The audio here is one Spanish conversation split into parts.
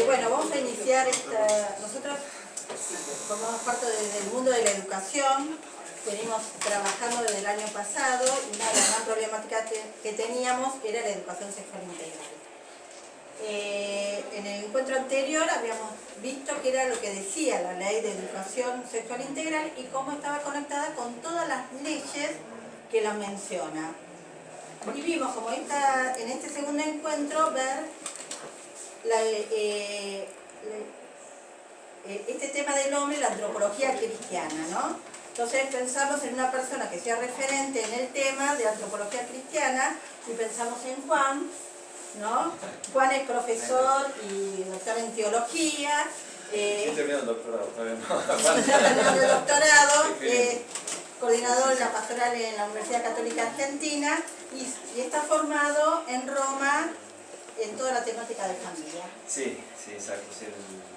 Bueno, vamos a iniciar esta. Nosotros formamos parte del mundo de la educación. Venimos trabajando desde el año pasado y una de las gran problemáticas que teníamos era la educación sexual integral. En el encuentro anterior habíamos visto que era lo que decía la ley de educación sexual integral y cómo estaba conectada con todas las leyes que la menciona. Y vimos como en este segundo encuentro ver este tema del hombre y la antropología cristiana, ¿no? Entonces pensamos en una persona que sea referente en el tema de antropología cristiana y pensamos en Juan, ¿no? Juan es profesor y doctor en teología. Sí, terminó el doctorado, todavía no. Ya terminó el doctorado, coordinador de la pastoral en la Universidad Católica Argentina y está formado en Roma en toda la temática de familia. Sí, exacto. Sí,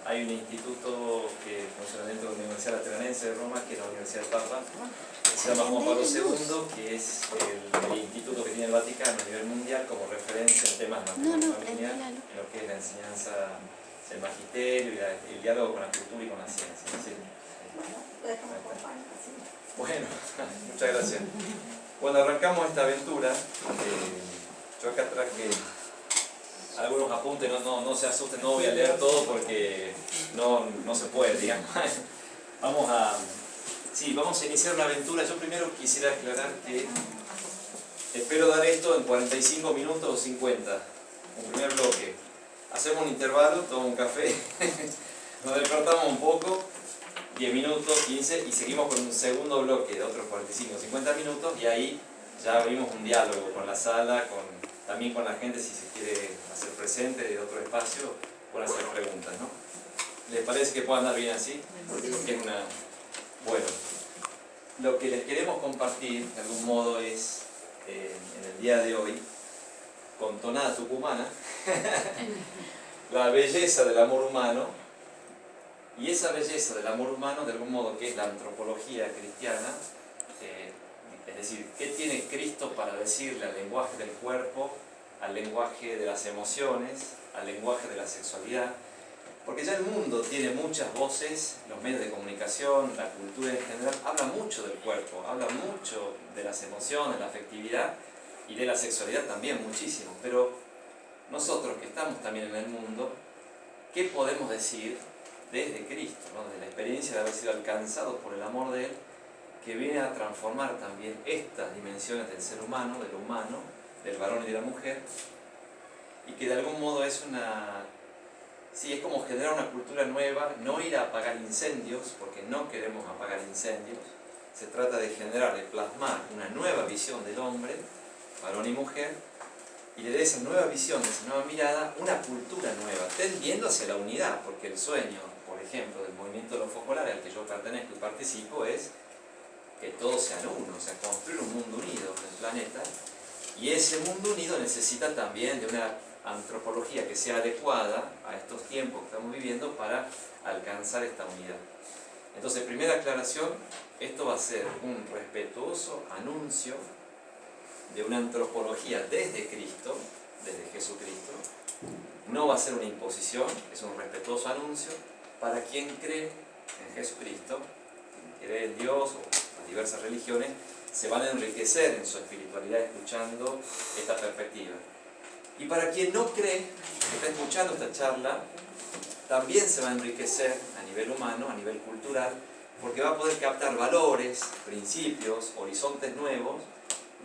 hay un instituto que funciona dentro de la Universidad Lateranense de Roma, que es la Universidad del Papa, que se llama Juan Pablo II, que es el instituto que tiene el Vaticano a nivel mundial como referencia en temas de matrimonio familiar, en lo que es la enseñanza, el magisterio y el diálogo con la cultura y con la ciencia. ¿Sí? Bueno, muchas gracias. Cuando arrancamos esta aventura, yo acá traje algunos apuntes, no se asusten, no voy a leer todo porque no se puede, digamos. Vamos a iniciar una aventura. Yo primero quisiera aclarar que espero dar esto en 45 minutos o 50, un primer bloque. Hacemos un intervalo, tomo un café, nos despertamos un poco, 10 minutos, 15, y seguimos con un segundo bloque de otros 45 o 50 minutos, y ahí ya abrimos un diálogo con la sala, también con la gente si se quiere hacer presente de otro espacio, pueden hacer preguntas, ¿no? ¿Les parece que pueda andar bien así? Porque es Bueno, lo que les queremos compartir de algún modo es, en el día de hoy, con tonada tucumana, la belleza del amor humano, y esa belleza del amor humano, de algún modo, que es la antropología cristiana, es decir, ¿qué tiene Cristo para decirle al lenguaje del cuerpo, al lenguaje de las emociones, al lenguaje de la sexualidad? Porque ya el mundo tiene muchas voces, los medios de comunicación, la cultura en general, habla mucho del cuerpo, habla mucho de las emociones, la afectividad y de la sexualidad también muchísimo. Pero nosotros que estamos también en el mundo, ¿qué podemos decir desde Cristo, ¿no? Desde la experiencia de haber sido alcanzados por el amor de Él, que viene a transformar también estas dimensiones del ser humano, de lo humano, del varón y de la mujer, y que de algún modo es es como generar una cultura nueva, no ir a apagar incendios, porque no queremos apagar incendios. Se trata de generar, de plasmar una nueva visión del hombre, varón y mujer, y de esa nueva visión, de esa nueva mirada, una cultura nueva, tendiendo hacia la unidad, porque el sueño, por ejemplo, del movimiento de los focolares al que yo pertenezco y participo es que todos sean uno, o sea, construir un mundo unido en el planeta, y ese mundo unido necesita también de una antropología que sea adecuada a estos tiempos que estamos viviendo para alcanzar esta unidad. Entonces, primera aclaración, esto va a ser un respetuoso anuncio de una antropología desde Cristo, desde Jesucristo. No va a ser una imposición, es un respetuoso anuncio para quien cree en Jesucristo, quien cree en Dios o las diversas religiones, se van a enriquecer en su espiritualidad escuchando esta perspectiva. Y para quien no cree, que está escuchando esta charla, también se va a enriquecer a nivel humano, a nivel cultural, porque va a poder captar valores, principios, horizontes nuevos,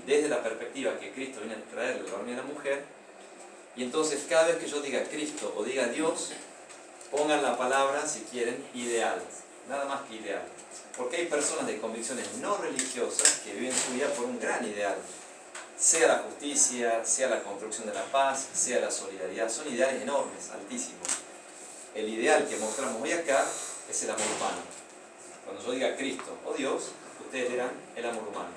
desde la perspectiva que Cristo viene a traer al varón y a la mujer. Y entonces cada vez que yo diga Cristo o diga Dios, pongan la palabra, si quieren, ideal, nada más que ideal. Porque hay personas de convicciones no religiosas que viven su vida por un gran ideal, sea la justicia, sea la construcción de la paz, sea la solidaridad. Son ideales enormes, altísimos. El ideal que mostramos hoy acá es el amor humano. Cuando yo diga Cristo o Dios, ustedes dirán el amor humano.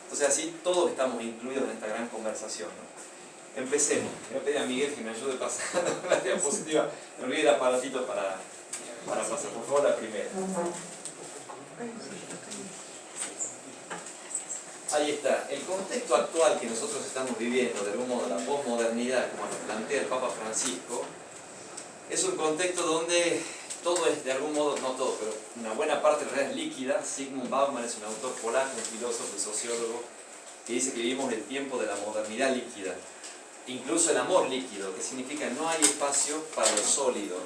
Entonces así todos estamos incluidos en esta gran conversación, ¿no? Empecemos. Voy a pedir a Miguel que me ayude pasando la diapositiva. Me olvidé el aparatito para pasar. Por favor, la primera. está, el contexto actual que nosotros estamos viviendo, de algún modo la posmodernidad, como lo plantea el Papa Francisco, es un contexto donde todo es, de algún modo, no todo, pero una buena parte de la realidad es líquida. Sigmund Bauman es un autor polaco, un filósofo y sociólogo, que dice que vivimos el tiempo de la modernidad líquida. Incluso el amor líquido, que significa no hay espacio para lo sólido,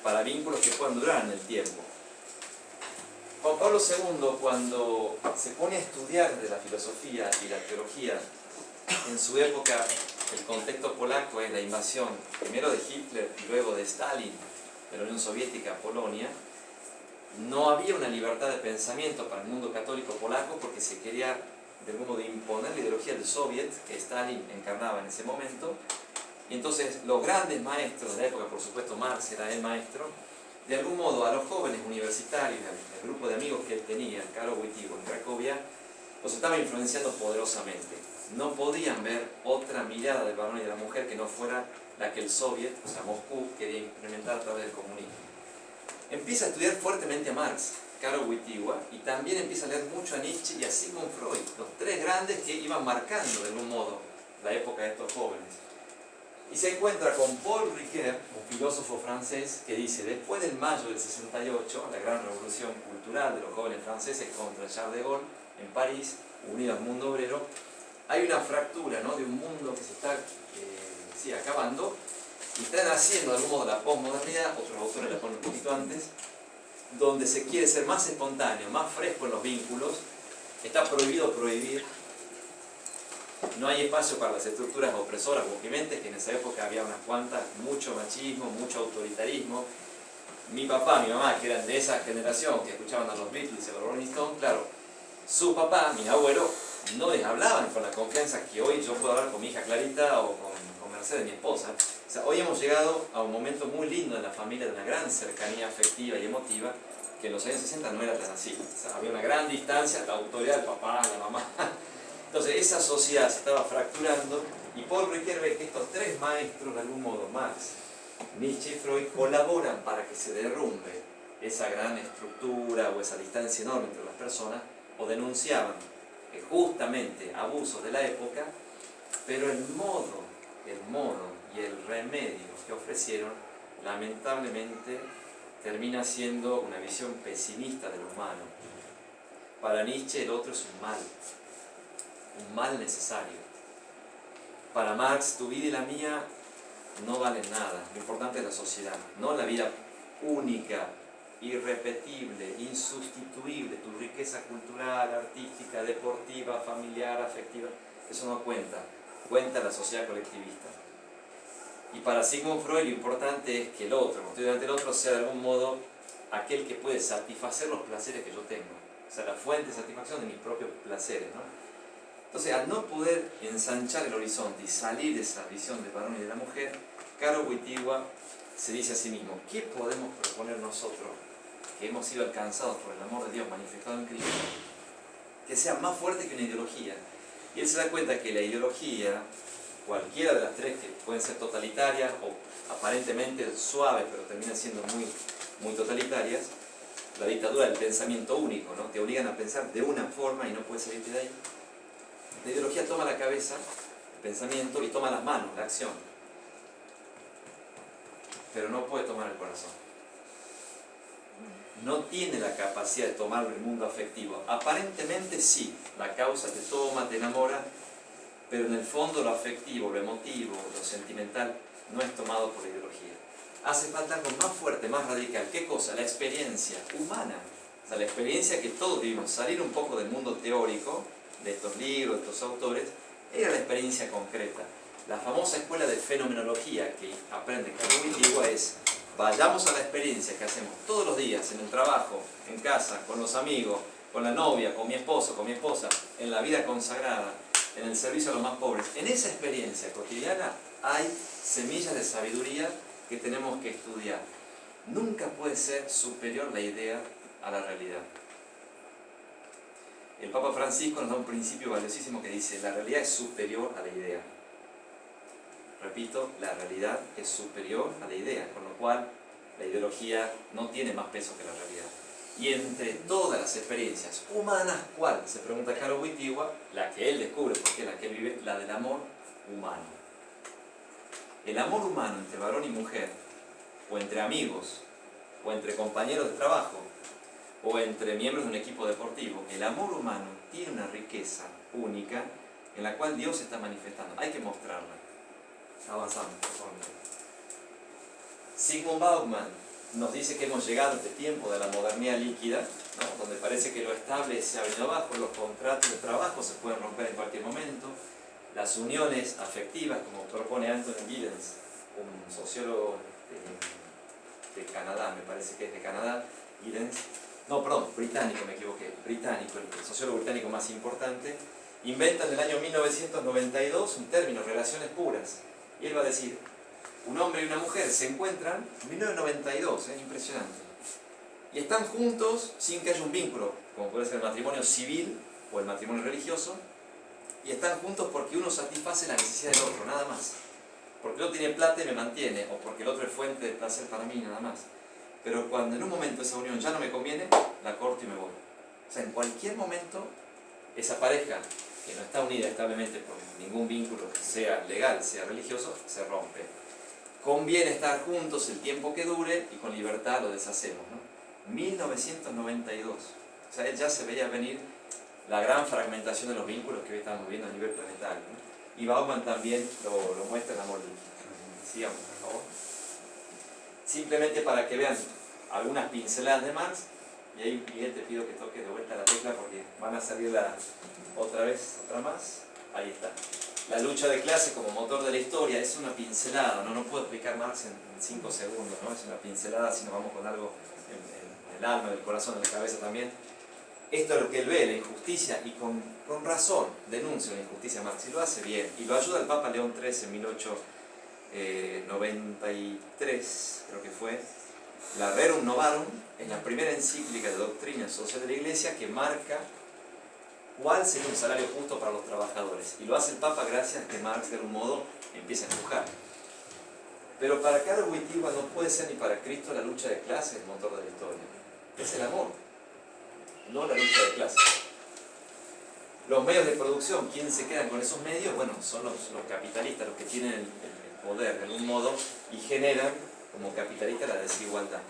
para vínculos que puedan durar en el tiempo. Juan Pablo II, cuando se pone a estudiar de la filosofía y la teología, en su época el contexto polaco es la invasión primero de Hitler y luego de Stalin de la Unión Soviética a Polonia. No había una libertad de pensamiento para el mundo católico polaco porque se quería de algún modo imponer la ideología del Soviet que Stalin encarnaba en ese momento. Y entonces los grandes maestros de la época, por supuesto Marx era el maestro, de algún modo a los jóvenes universitarios, al grupo de amigos que él tenía, Karol Wojtyła en Cracovia, los estaba influenciando poderosamente. No podían ver otra mirada del varón y de la mujer que no fuera la que el Soviet, o sea Moscú, quería implementar a través del comunismo. Empieza a estudiar fuertemente a Marx, Karol Wojtyła, y también empieza a leer mucho a Nietzsche y a Sigmund Freud, los tres grandes que iban marcando de algún modo la época de estos jóvenes. Y se encuentra con Paul Ricoeur, un filósofo francés, que dice, después del mayo del 68, la gran revolución cultural de los jóvenes franceses contra Charles de Gaulle en París, unido al mundo obrero, hay una fractura, ¿no?, de un mundo que se está acabando, y está naciendo de algún modo la posmodernidad, otros autores la ponen un poquito antes, donde se quiere ser más espontáneo, más fresco en los vínculos, está prohibido prohibir, no hay espacio para las estructuras opresoras o oprimentes, que en esa época había unas cuantas, mucho machismo, mucho autoritarismo. Mi papá, mi mamá, que eran de esa generación, que escuchaban a los Beatles y a los Rolling Stones, claro, su papá, mi abuelo, no les hablaban con la confianza que hoy yo puedo hablar con mi hija Clarita o con Mercedes, mi esposa. O sea, hoy hemos llegado a un momento muy lindo en la familia, de una gran cercanía afectiva y emotiva, que en los años 60 no era tan así. O sea, había una gran distancia, la autoridad del papá, la mamá. Entonces esa sociedad se estaba fracturando, y Paul Ricoeur ve que estos tres maestros, de algún modo, Marx, Nietzsche y Freud, colaboran para que se derrumbe esa gran estructura o esa distancia enorme entre las personas, o denunciaban justamente abusos de la época, pero el modo y el remedio que ofrecieron, lamentablemente, termina siendo una visión pesimista de lo humano. Para Nietzsche el otro es un mal necesario. Para Marx, tu vida y la mía no valen nada, lo importante es la sociedad, no la vida única, irrepetible, insustituible, tu riqueza cultural, artística, deportiva, familiar, afectiva, eso no cuenta, cuenta la sociedad colectivista. Y para Sigmund Freud lo importante es que el otro, cuando estoy delante del otro, sea de algún modo aquel que puede satisfacer los placeres que yo tengo, o sea, la fuente de satisfacción de mis propios placeres, ¿no? Entonces, al no poder ensanchar el horizonte y salir de esa visión del varón y de la mujer, Karol Wojtyła se dice a sí mismo, ¿qué podemos proponer nosotros que hemos sido alcanzados por el amor de Dios manifestado en Cristo, que sea más fuerte que una ideología? Y él se da cuenta que la ideología, cualquiera de las tres que pueden ser totalitarias o aparentemente suaves, pero terminan siendo muy totalitarias, la dictadura del pensamiento único, ¿no?, te obligan a pensar de una forma y no puedes salirte de ahí. La ideología toma la cabeza, el pensamiento, y toma las manos, la acción, pero no puede tomar el corazón. No tiene la capacidad de tomar el mundo afectivo. Aparentemente sí, la causa te toma, te enamora, pero en el fondo lo afectivo, lo emotivo, lo sentimental no es tomado por la ideología. Hace falta algo más fuerte, más radical. ¿Qué cosa? La experiencia humana. O sea, la experiencia que todos vivimos, salir un poco del mundo teórico, de estos libros, de estos autores, era la experiencia concreta. La famosa escuela de fenomenología que aprende Karol Wojtyła es: vayamos a la experiencia que hacemos todos los días, en el trabajo, en casa, con los amigos, con la novia, con mi esposo, con mi esposa, en la vida consagrada, en el servicio a los más pobres. En esa experiencia cotidiana hay semillas de sabiduría que tenemos que estudiar. Nunca puede ser superior la idea a la realidad. El Papa Francisco nos da un principio valiosísimo que dice: la realidad es superior a la idea. Repito, la realidad es superior a la idea, con lo cual la ideología no tiene más peso que la realidad. Y entre todas las experiencias humanas, ¿cuál? Se pregunta Carlos Wojtyła, la que él descubre, porque es la que él vive, la del amor humano. El amor humano entre varón y mujer, o entre amigos, o entre compañeros de trabajo, o entre miembros de un equipo deportivo, el amor humano tiene una riqueza única en la cual Dios se está manifestando. Hay que mostrarla. Avanzamos, por favor. Sigmund Bauman nos dice que hemos llegado a este tiempo de la modernidad líquida, ¿no? Donde parece que lo estable se ha venido abajo, los contratos de trabajo se pueden romper en cualquier momento, las uniones afectivas, como propone Anthony Giddens, un sociólogo de Canadá, me parece que es de Canadá, Giddens, no, perdón, británico, me equivoqué, británico, el sociólogo británico más importante, inventa en el año 1992 un término, relaciones puras, y él va a decir, un hombre y una mujer se encuentran en 1992, impresionante, y están juntos sin que haya un vínculo, como puede ser el matrimonio civil o el matrimonio religioso, y están juntos porque uno satisface la necesidad del otro, nada más. Porque el otro tiene plata y me mantiene, o porque el otro es fuente de placer para mí, nada más. Pero cuando en un momento esa unión ya no me conviene, la corto y me voy. O sea, en cualquier momento, esa pareja que no está unida establemente por ningún vínculo, sea legal, sea religioso, se rompe. Conviene estar juntos el tiempo que dure y con libertad lo deshacemos, ¿no? 1992. O sea, él ya se veía venir la gran fragmentación de los vínculos que hoy estamos viendo a nivel planetario, ¿no? Y Bauman también lo muestra en Amor Líquido. Sigamos, por favor. Simplemente para que vean algunas pinceladas de Marx, y ahí Miguel te pido que toques de vuelta la tecla porque van a salir otra más. Ahí está. La lucha de clases como motor de la historia es una pincelada, no puedo explicar Marx en 5 segundos, ¿no? Es una pincelada, si nos vamos con algo en el alma, en el corazón, en la cabeza también. Esto es lo que él ve, la injusticia, y con razón denuncia la injusticia Marx, y lo hace bien, y lo ayuda el Papa León XIII en 1893, creo que fue, la Rerum Novarum, es la primera encíclica de doctrina social de la Iglesia que marca cuál sería un salario justo para los trabajadores, y lo hace el Papa gracias a que Marx de algún modo empieza a empujar. Pero para Karol Wojtyła no puede ser ni para Cristo la lucha de clases el motor de la historia, es el amor, no la lucha de clases. Los medios de producción, ¿quiénes se quedan con esos medios? Bueno, son los capitalistas, los que tienen el poder de algún modo y generan como capitalistas la desigualdad.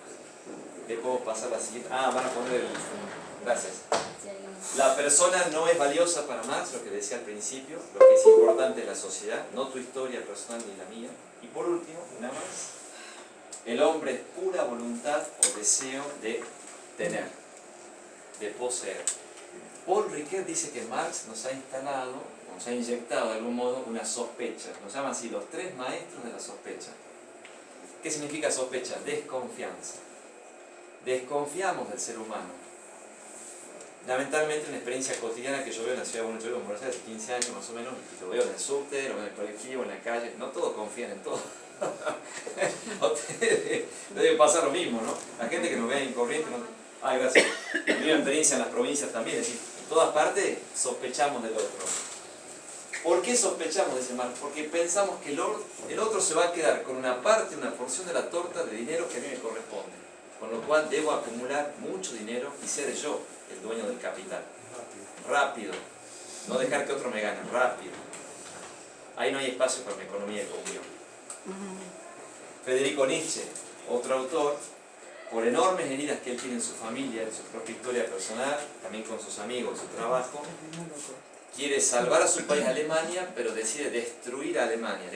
¿Le puedo pasar la siguiente? Van a poner el... Gracias. La persona no es valiosa para Marx, lo que decía al principio, lo que es importante es la sociedad, no tu historia personal ni la mía. Y por último, una más, el hombre es pura voluntad o deseo de tener, de poseer. Paul Ricoeur dice que Marx nos ha instalado, nos ha inyectado de algún modo una sospecha, nos llama así los 3 maestros de la sospecha. ¿Qué significa sospecha? Desconfianza. Desconfiamos del ser humano. Lamentablemente una experiencia cotidiana que yo veo en la ciudad de Buenos Aires, hace 15 años más o menos, y lo veo en el subte, lo veo en el colectivo, en la calle, no todos confían en todo. A ustedes debe pasar lo mismo, ¿no? La gente que nos ve incorriente, no... gracias. Tengo una experiencia en las provincias también, es decir, en todas partes sospechamos del otro. ¿Por qué sospechamos de ese mal? Porque pensamos que el otro se va a quedar con una parte, una porción de la torta de dinero que a mí me corresponde. Con lo cual debo acumular mucho dinero y ser yo el dueño del capital. Rápido. No dejar que otro me gane. Rápido. Ahí no hay espacio para una economía de comunión. Federico Nietzsche, otro autor, por enormes heridas que él tiene en su familia, en su propia historia personal, también con sus amigos, en su trabajo, quiere salvar a su país, Alemania, pero decide destruir a Alemania,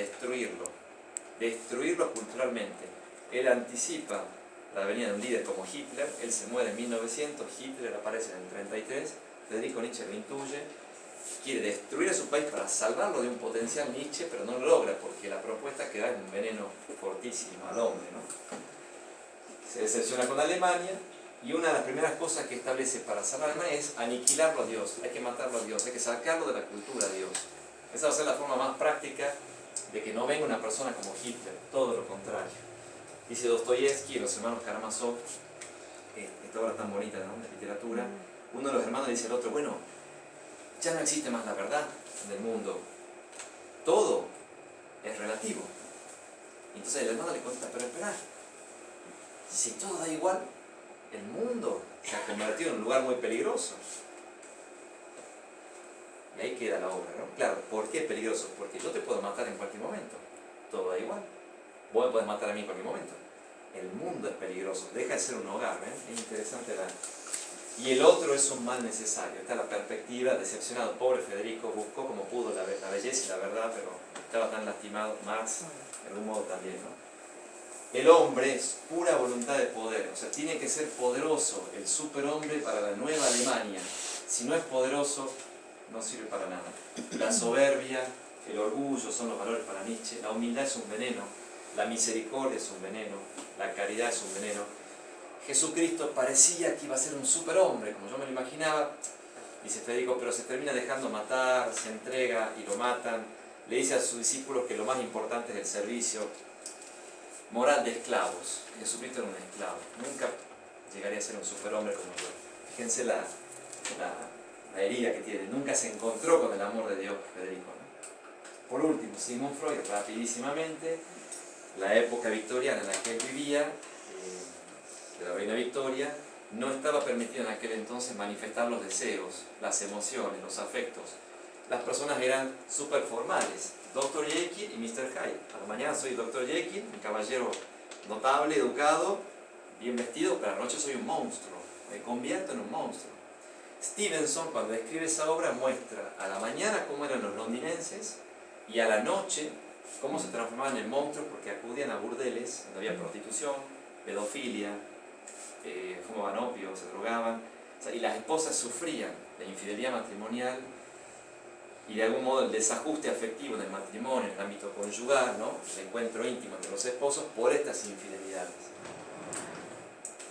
destruirlo culturalmente. Él anticipa la venida de un líder como Hitler, él se muere en 1900, Hitler aparece en el 33, Federico Nietzsche lo intuye, quiere destruir a su país para salvarlo de un potencial Nietzsche, pero no lo logra porque la propuesta que da es un veneno fortísimo al hombre, ¿no? Se decepciona con Alemania y una de las primeras cosas que establece para salvar a Alemania es aniquilarlo a Dios, hay que matarlo a Dios, hay que sacarlo de la cultura de Dios. Esa va a ser la forma más práctica de que no venga una persona como Hitler, todo lo contrario. Dice Dostoyevsky, los hermanos Karamazov, esta obra tan bonita, ¿no?, de literatura, uno de los hermanos dice al otro, bueno, ya no existe más la verdad en el mundo, todo es relativo. Y entonces el hermano le contesta, pero espera, si todo da igual, el mundo se ha convertido en un lugar muy peligroso. Y ahí queda la obra, ¿no? Claro, ¿por qué es peligroso? Porque yo te puedo matar en cualquier momento. Todo da igual. Vos me podés matar a mí en cualquier momento. El mundo es peligroso. Deja de ser un hogar, ¿eh? Es interesante la... Y el otro es un mal necesario. Esta es la perspectiva, decepcionado. Pobre Federico, buscó como pudo la belleza y la verdad, pero estaba tan lastimado. Marx, de algún modo también, ¿no? El hombre es pura voluntad de poder. O sea, tiene que ser poderoso el superhombre para la nueva Alemania. Si no es poderoso, no sirve para nada. La soberbia, el orgullo son los valores para Nietzsche. La humildad es un veneno. La misericordia es un veneno. La caridad es un veneno. Jesucristo parecía que iba a ser un superhombre, como yo me lo imaginaba. Dice Federico, pero se termina dejando matar, se entrega y lo matan. Le dice a sus discípulos que lo más importante es el servicio. Moral de esclavos. Jesucristo era un esclavo. Nunca llegaría a ser un superhombre como yo. Fíjense la herida que tiene. Nunca se encontró con el amor de Dios, Federico, ¿no? Por último, Sigmund Freud, rapidísimamente, la época victoriana en la que él vivía, de la reina Victoria, no estaba permitido en aquel entonces manifestar los deseos, las emociones, los afectos. Las personas eran súper formales. Dr. Jekyll y Mr. Hyde. A la mañana soy Dr. Jekyll, un caballero notable, educado, bien vestido, pero a la noche soy un monstruo. Me convierto en un monstruo. Stevenson, cuando escribe esa obra, muestra a la mañana cómo eran los londinenses y a la noche cómo se transformaban en monstruos porque acudían a burdeles donde había prostitución, pedofilia, fumaban opio, se drogaban, o sea, y las esposas sufrían la infidelidad matrimonial y de algún modo el desajuste afectivo en el matrimonio, en el ámbito conyugal, ¿no? El encuentro íntimo entre los esposos por estas infidelidades.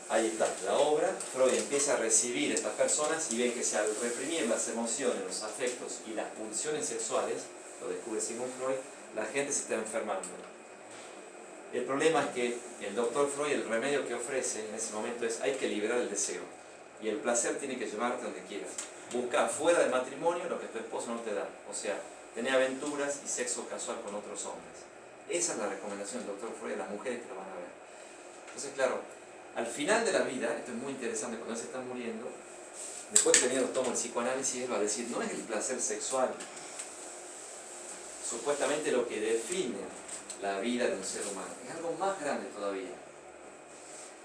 Ahí está la obra. Freud empieza a recibir a estas personas y ve que si al reprimir las emociones, los afectos y las pulsiones sexuales, lo descubre Sigmund Freud, la gente se está enfermando. El problema es que el doctor Freud, el remedio que ofrece en ese momento es: hay que liberar el deseo y el placer tiene que llevarte donde quieras. Busca fuera del matrimonio lo que tu esposo no te da, o sea, tener aventuras y sexo casual con otros hombres. Esa es la recomendación del doctor Freud a las mujeres que lo van a ver. Entonces, claro, al final de la vida, esto es muy interesante, cuando él se está muriendo, después de tener los tomos del psicoanálisis, él va a decir: no es el placer sexual supuestamente lo que define la vida de un ser humano, es algo más grande todavía,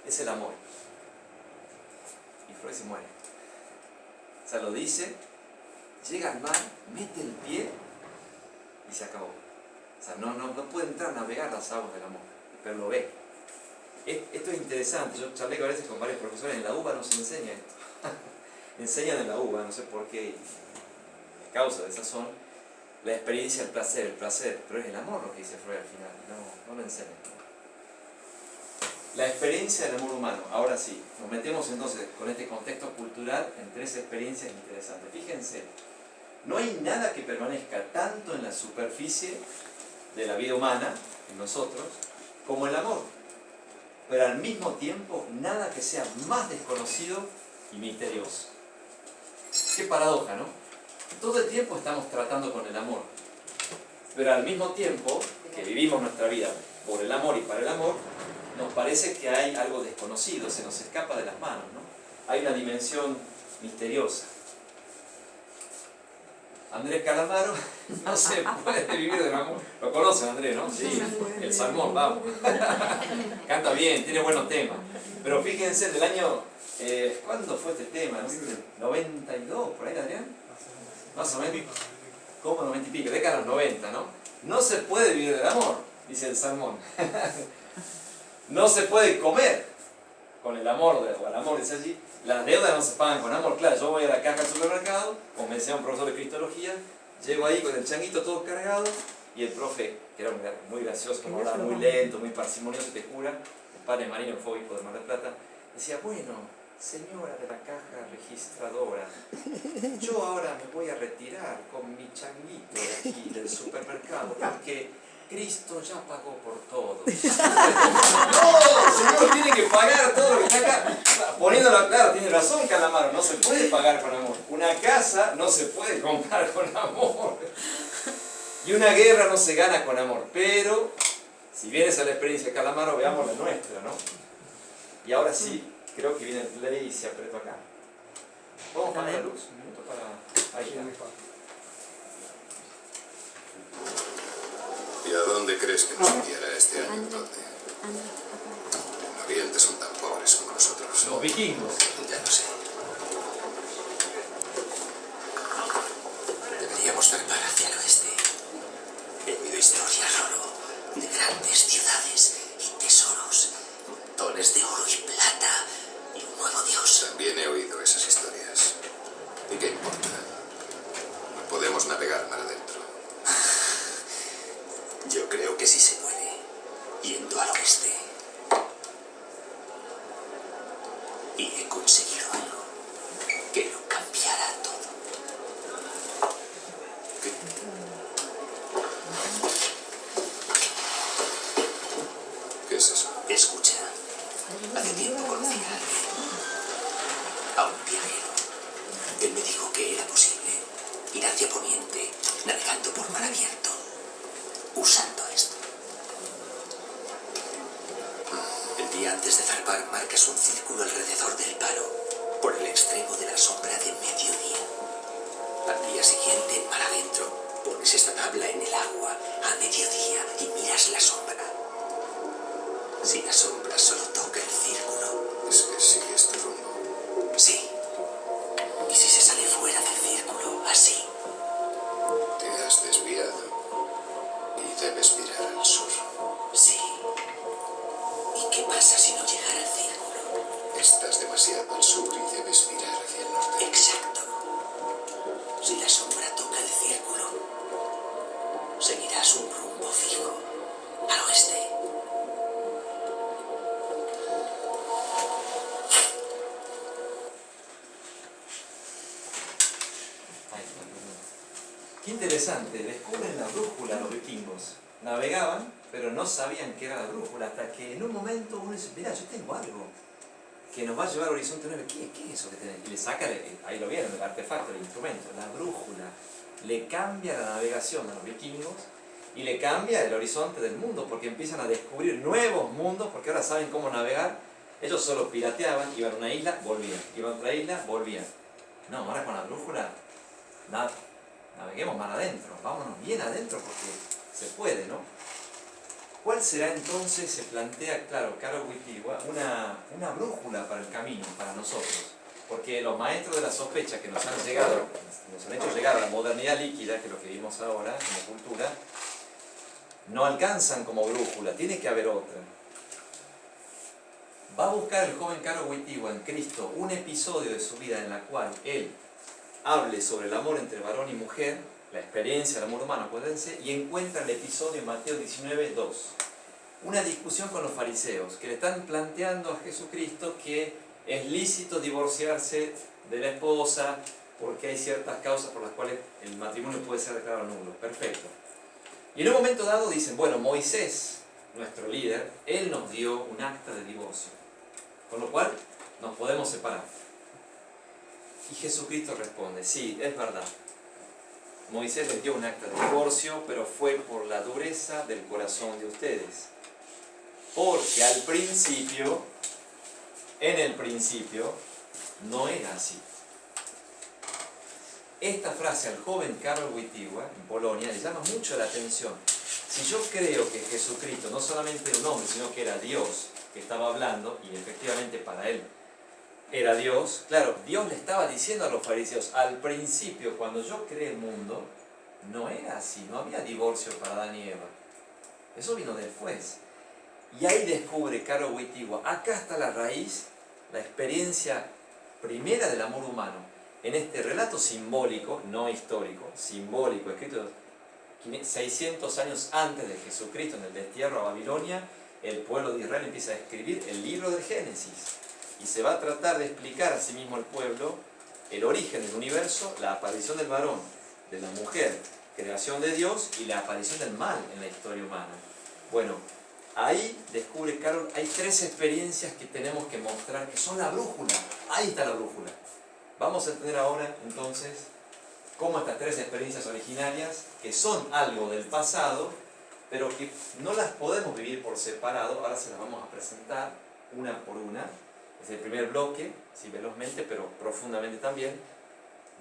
es el amor. Y Freud se muere. O sea, lo dice, llega al mar, mete el pie y se acabó. O sea, no puede entrar a navegar las aguas del amor, pero lo ve. Esto es interesante. Yo charlé a veces con varios profesores. En la UBA no se enseña esto. Enseñan en la UBA, no sé por qué, y causa de esa son la experiencia del placer, el placer, pero es el amor lo que dice Freud al final, no lo enseñan. La experiencia del amor humano. Ahora sí, nos metemos entonces con este contexto cultural en tres experiencias interesantes. Fíjense, no hay nada que permanezca tanto en la superficie de la vida humana, en nosotros, como el amor. Pero al mismo tiempo, nada que sea más desconocido y misterioso. Qué paradoja, ¿no? Todo el tiempo estamos tratando con el amor, pero al mismo tiempo que vivimos nuestra vida por el amor y para el amor, nos parece que hay algo desconocido, se nos escapa de las manos, ¿no? Hay una dimensión misteriosa. Andrés Calamaro no se puede vivir del amor. Lo conocen, Andrés, ¿no? Sí, el salmón, vamos. Canta bien, tiene buenos temas. Pero fíjense, del año... ¿cuándo fue este tema? No sé, 92, por ahí, Adrián. Más o menos. ¿Cómo 90 y pico? Década de los 90, ¿no? No se puede vivir del amor, dice el salmón. No se puede comer con el amor, o el amor dice allí. Las deudas no se pagan con amor. Claro, yo voy a la caja del supermercado, como me decía un profesor de cristología, llego ahí con el changuito todo cargado, y el profe, que era muy gracioso, como hablaba muy lento, muy parsimonioso, te jura, el padre Marino, fue obispo de Mar del Plata, decía: bueno, señora de la caja registradora, yo ahora me voy a retirar con mi changuito de aquí del supermercado, porque Cristo ya pagó por todo. No, señor, tiene que pagar todo lo que está acá. Poniéndolo claro, tiene razón Calamaro, no se puede pagar con amor. Una casa no se puede comprar con amor. Y una guerra no se gana con amor. Pero, si vienes a la experiencia de Calamaro, veamos la nuestra, ¿no? Y ahora sí, creo que viene el play y se apretó acá. ¿Vamos a apagar la luz? Un minuto para... Ahí está. ¿Y a dónde crees que nos enviará este año, Conde? No habientes son tan pobres como nosotros. Los vikingos. Ya lo sé. Deberíamos zarpar hacia el oeste. He oído historias, Rolo, de grandes ciudades y tesoros, montones de oro y plata y un nuevo dios. También he oído esas historias. ¿Y qué importa? No podemos navegar mar adentro. Yo creo que sí se puede, yendo al oeste. Y he conseguido algo que lo cambiará todo. ¿Qué? ¿Qué es eso? Escucha. Hace tiempo conocí a un viajero. Él me dijo que era posible ir hacia Poniente, navegando por mar abierto, usando esto. El día antes de zarpar marcas un círculo alrededor del palo, por el extremo de la sombra de mediodía. Al día siguiente, mar adentro, pones esta tabla en el agua a mediodía y miras la sombra. Si la sombra solo toca el círculo, es que sigues tu rumbo. Sí. Y si se sale fuera del círculo, así. Te has desviado y debes mirar al sur. Sí. ¿Y qué pasa si no llegara al círculo? Estás demasiado al sur y debes mirar hacia el norte. Exacto. Si la sombra toca el círculo, seguirás un rumbo fijo, al oeste. Qué interesante, descubren la brújula los vikingos. Navegaban, pero no sabían qué era la brújula, hasta que en un momento uno dice, mira, yo tengo algo que nos va a llevar al horizonte 9. ¿Qué es eso que tenés? Y le saca, ahí lo vieron, el artefacto, el instrumento, la brújula. Le cambia la navegación a los vikingos y le cambia el horizonte del mundo, porque empiezan a descubrir nuevos mundos, porque ahora saben cómo navegar. Ellos solo pirateaban, iban a una isla, volvían, iban a otra isla, volvían. No, ahora con la brújula, nada. Naveguemos más adentro, vámonos bien adentro porque se puede, ¿no? ¿Cuál será entonces, se plantea, claro, Karol Wojtyła, una brújula para el camino, para nosotros? Porque los maestros de la sospecha que nos han hecho llegar a la modernidad líquida, que es lo que vimos ahora como cultura, no alcanzan como brújula, tiene que haber otra. Va a buscar el joven Karol Wojtyła en Cristo un episodio de su vida en la cual él hable sobre el amor entre varón y mujer, la experiencia del amor humano, acuérdense, y encuentra el episodio en Mateo 19:2. Una discusión con los fariseos, que le están planteando a Jesucristo que es lícito divorciarse de la esposa porque hay ciertas causas por las cuales el matrimonio puede ser declarado nulo. Perfecto. Y en un momento dado dicen, bueno, Moisés, nuestro líder, él nos dio un acta de divorcio, con lo cual nos podemos separar. Y Jesucristo responde, sí, es verdad. Moisés les dio un acta de divorcio, pero fue por la dureza del corazón de ustedes. Porque al principio, en el principio, no era así. Esta frase al joven Karol Wojtyła, en Polonia, le llama mucho la atención. Si yo creo que Jesucristo no solamente era un hombre, sino que era Dios que estaba hablando, y efectivamente para él era Dios, claro, Dios le estaba diciendo a los fariseos, al principio, cuando yo creé el mundo, no era así, no había divorcio para Adán y Eva. Eso vino después. Y ahí descubre Karol Wojtyła, acá está la raíz, la experiencia primera del amor humano. En este relato simbólico, no histórico, simbólico, escrito 600 años antes de Jesucristo, en el destierro a Babilonia, el pueblo de Israel empieza a escribir el libro del Génesis. Y se va a tratar de explicar a sí mismo el pueblo el origen del universo, la aparición del varón, de la mujer, creación de Dios y la aparición del mal en la historia humana. Bueno, ahí descubre Karol, hay 3 experiencias que tenemos que mostrar, que son la brújula. Ahí está la brújula. Vamos a entender ahora, entonces, cómo estas 3 experiencias originarias, que son algo del pasado, pero que no las podemos vivir por separado, ahora se las vamos a presentar una por una. es el primer bloque, sí, velozmente, pero profundamente también.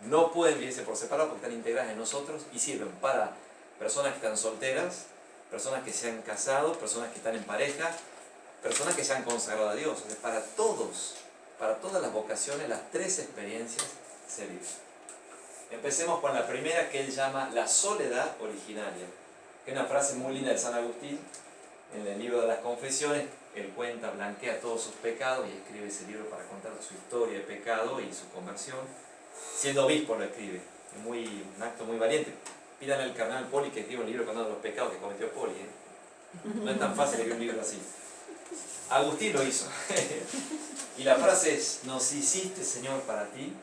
No pueden vivirse por separado porque están integradas en nosotros y sirven para personas que están solteras, personas que se han casado, personas que están en pareja, personas que se han consagrado a Dios. O sea, para todos, para todas las vocaciones, las tres experiencias se viven. Empecemos con la primera, que él llama la soledad originaria, que es una frase muy linda de San Agustín. En el libro de las Confesiones, él cuenta, blanquea todos sus pecados y escribe ese libro para contar su historia de pecado y su conversión. Siendo obispo lo escribe, es un acto muy valiente. Pídanle al cardenal Poli que escriba un libro contando los pecados que cometió Poli. No es tan fácil escribir un libro así. Agustín lo hizo. Y la frase es: nos hiciste, Señor, para ti,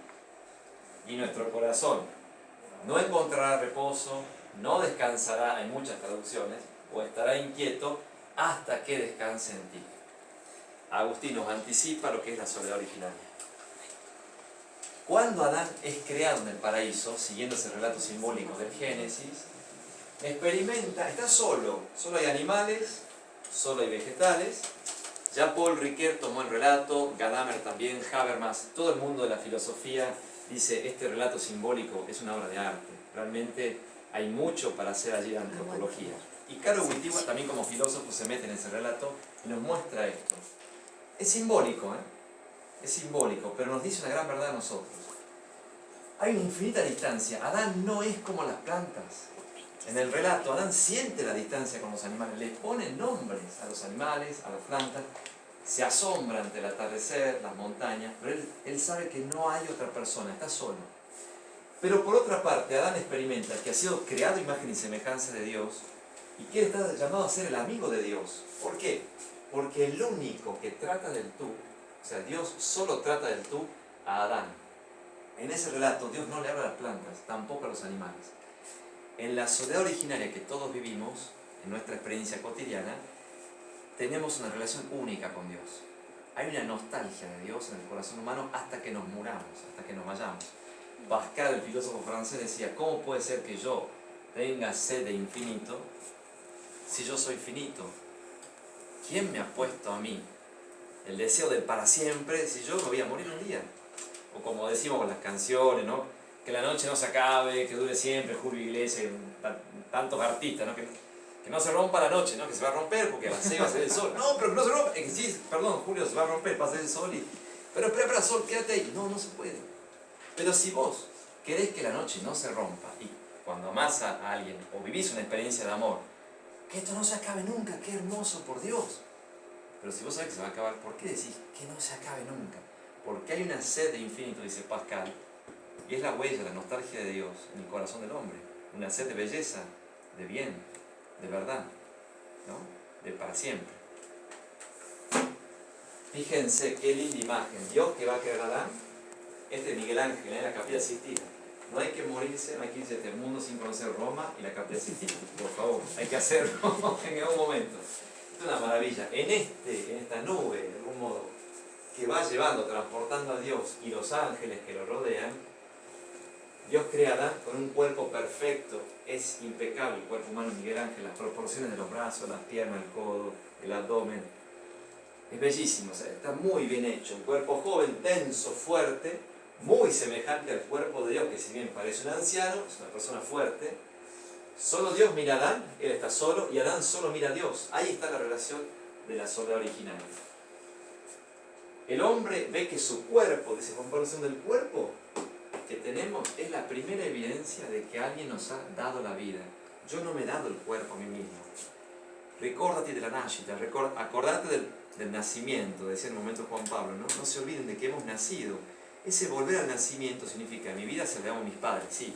y nuestro corazón no encontrará reposo, no descansará, en muchas traducciones, o estará inquieto hasta que descanse en ti. Agustín nos anticipa lo que es la soledad originaria. Cuando Adán es creado en el paraíso, siguiendo ese relato simbólico del Génesis, experimenta, está solo hay animales, solo hay vegetales. Ya Paul Ricoeur tomó el relato, Gadamer también, Habermas, todo el mundo de la filosofía dice: este relato simbólico es una obra de arte. Realmente hay mucho para hacer allí de antropología. Y Caro Wojtyła también como filósofo se mete en ese relato y nos muestra esto. Es simbólico, es simbólico, pero nos dice una gran verdad a nosotros. Hay una infinita distancia. Adán no es como las plantas. En el relato, Adán siente la distancia con los animales, le pone nombres a los animales, a las plantas, se asombra ante el atardecer, las montañas, pero él sabe que no hay otra persona, está solo. Pero por otra parte, Adán experimenta que ha sido creado a imagen y semejanza de Dios y que él está llamado a ser el amigo de Dios. ¿Por qué? Porque el único que trata del tú, o sea, Dios solo trata del tú a Adán. En ese relato, Dios no le habla a las plantas, tampoco a los animales. En la soledad originaria que todos vivimos, en nuestra experiencia cotidiana, tenemos una relación única con Dios. Hay una nostalgia de Dios en el corazón humano hasta que nos muramos, hasta que nos vayamos. Pascal, el filósofo francés, decía: ¿cómo puede ser que yo tenga sed de infinito si yo soy finito? ¿Quién me ha puesto a mí el deseo del para siempre si yo me voy a morir un día? O como decimos con las canciones, ¿no? Que la noche no se acabe, que dure siempre, Julio Iglesias, tantos artistas, ¿no? Que no se rompa la noche, ¿no? Que se va a romper porque a las 6 va a salir el sol. No, pero que no se rompa. Sí, perdón, Julio, se va a romper, va a salir el sol y... Pero espera, sol, quédate ahí. No, no se puede. Pero si vos querés que la noche no se rompa y cuando amás a alguien o vivís una experiencia de amor, que esto no se acabe nunca, qué hermoso, por Dios. Pero si vos sabés que se va a acabar, ¿por qué decís que no se acabe nunca? Porque hay una sed de infinito, dice Pascal, y es la huella, la nostalgia de Dios en el corazón del hombre. Una sed de belleza, de bien, de verdad, ¿no? De para siempre. Fíjense qué linda imagen. Dios que va a crear a Adán, este Miguel Ángel en la Capilla Sixtina. No hay que morirse, no hay que irse a este mundo sin conocer Roma y la Capilla Sixtina. Por favor, hay que hacerlo en algún momento. Es una maravilla. En esta nube, de algún modo, que va llevando, transportando a Dios y los ángeles que lo rodean, Dios crea a Adán con un cuerpo perfecto. Es impecable el cuerpo humano de Miguel Ángel, las proporciones de los brazos, las piernas, el codo, el abdomen. Es bellísimo, o sea, está muy bien hecho. Un cuerpo joven, denso, fuerte, muy semejante al cuerpo de Dios, que si bien parece un anciano, es una persona fuerte. Solo Dios mira a Adán, él está solo, y Adán solo mira a Dios. Ahí está la relación de la soledad originaria. El hombre ve que su cuerpo, dice Juan Pablo II, del cuerpo que tenemos es la primera evidencia de que alguien nos ha dado la vida. Yo no me he dado el cuerpo a mí mismo. Recórdate de la nascita, acordate del nacimiento, decía en el momento Juan Pablo, ¿no? No se olviden de que hemos nacido. Ese volver al nacimiento significa: mi vida se la damos a mis padres, sí,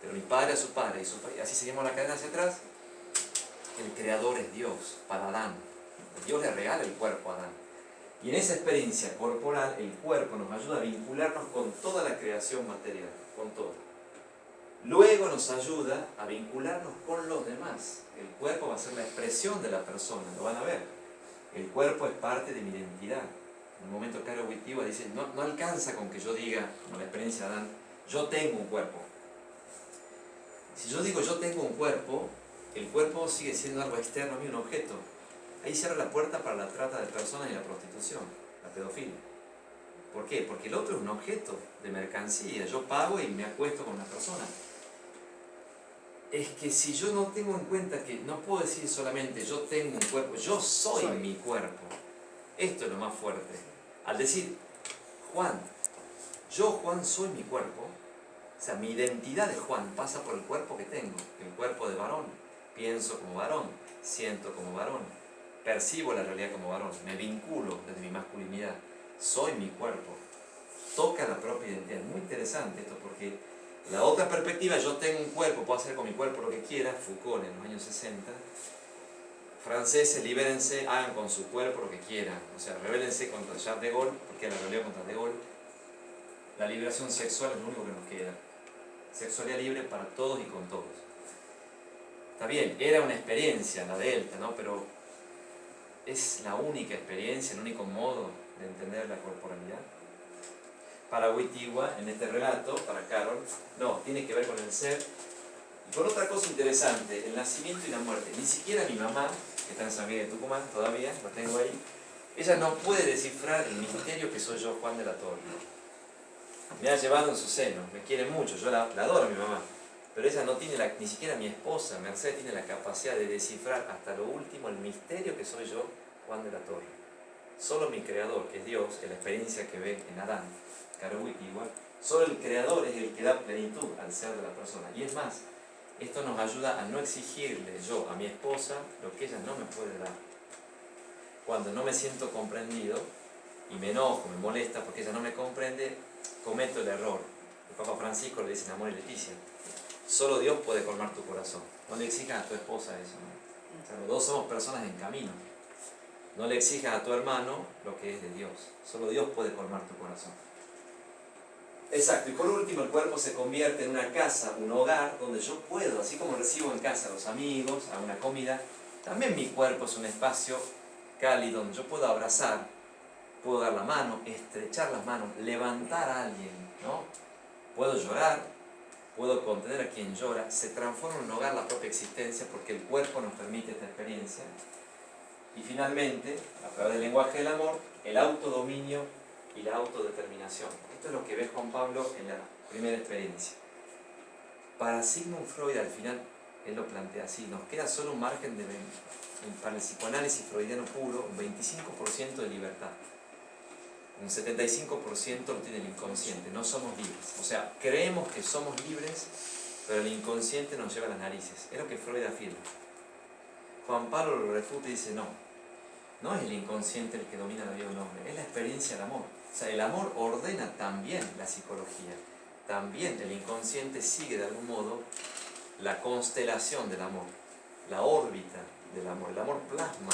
pero mi padre a su padre, y así seguimos la cadena hacia atrás. El creador es Dios para Adán. Dios le regala el cuerpo a Adán. Y en esa experiencia corporal, el cuerpo nos ayuda a vincularnos con toda la creación material, con todo. Luego nos ayuda a vincularnos con los demás. El cuerpo va a ser la expresión de la persona, lo van a ver. El cuerpo es parte de mi identidad. En un momento Caro Wojtyła dice: no alcanza con que yo diga, como la experiencia de Adán, yo tengo un cuerpo. Si yo digo yo tengo un cuerpo, el cuerpo sigue siendo algo externo a mí, un objeto. Ahí cierra la puerta para la trata de personas y la prostitución, la pedofilia. ¿Por qué? Porque el otro es un objeto de mercancía. Yo pago y me acuesto con una persona. Es que si yo no tengo en cuenta que no puedo decir solamente yo tengo un cuerpo, yo soy mi cuerpo. Esto es lo más fuerte. Al decir, Juan, yo Juan soy mi cuerpo, o sea, mi identidad de Juan pasa por el cuerpo que tengo, el cuerpo de varón. Pienso como varón, siento como varón, percibo la realidad como varón, me vinculo desde mi masculinidad, soy mi cuerpo. Toca la propia identidad. Muy interesante esto, porque la otra perspectiva, yo tengo un cuerpo, puedo hacer con mi cuerpo lo que quiera. Foucault en los años 60, franceses, libérense, hagan con su cuerpo lo que quieran, o sea, rebélense contra Charles de Gaulle, porque la rebelión contra de Gaulle, la liberación sexual es lo único que nos queda, sexualidad libre para todos y con todos. Está bien, era una experiencia la delta, ¿no? Pero es la única experiencia, el único modo de entender la corporalidad. Para Wojtyła, en este relato, para Carol, no, tiene que ver con el ser. Y con otra cosa interesante, el nacimiento y la muerte. Ni siquiera mi mamá, que está en San Miguel de Tucumán todavía, la tengo ahí, ella no puede descifrar el misterio que soy yo, Juan de la Torre. Me ha llevado en su seno, me quiere mucho, yo la adoro a mi mamá. Pero ella no tiene, ni siquiera mi esposa, Mercedes, tiene la capacidad de descifrar hasta lo último el misterio que soy yo, Juan de la Torre. Solo mi creador, que es Dios, en la experiencia que ve en Adán, igual, solo el creador es el que da plenitud al ser de la persona. Y es más, esto nos ayuda a no exigirle yo a mi esposa lo que ella no me puede dar. Cuando no me siento comprendido y me enojo, me molesta porque ella no me comprende, cometo el error. El Papa Francisco le dice en Amor y Leticia: solo Dios puede colmar tu corazón. No le exijas a tu esposa eso, ¿no? O sea, los dos somos personas en camino. No le exijas a tu hermano lo que es de Dios. Solo Dios puede colmar tu corazón. Exacto. Y por último, el cuerpo se convierte en una casa, un hogar, donde yo puedo, así como recibo en casa a los amigos, a una comida, también mi cuerpo es un espacio cálido donde yo puedo abrazar, puedo dar la mano, estrechar las manos, levantar a alguien, ¿no? Puedo llorar, puedo contener a quien llora. Se transforma en un hogar la propia existencia porque el cuerpo nos permite esta experiencia. Y finalmente, a través del lenguaje del amor, el autodominio y la autodeterminación. Esto es lo que ve Juan Pablo en la primera experiencia. Para Sigmund Freud, al final, él lo plantea así: nos queda solo un margen de, para el psicoanálisis freudiano puro, un 25% de libertad. Un 75% lo tiene el inconsciente, no somos libres. O sea, creemos que somos libres, pero el inconsciente nos lleva a las narices. Es lo que Freud afirma. Juan Pablo lo refuta y dice: no es el inconsciente el que domina la vida de un hombre, es la experiencia del amor. O sea, el amor ordena también la psicología. También el inconsciente sigue de algún modo la constelación del amor, la órbita del amor. El amor plasma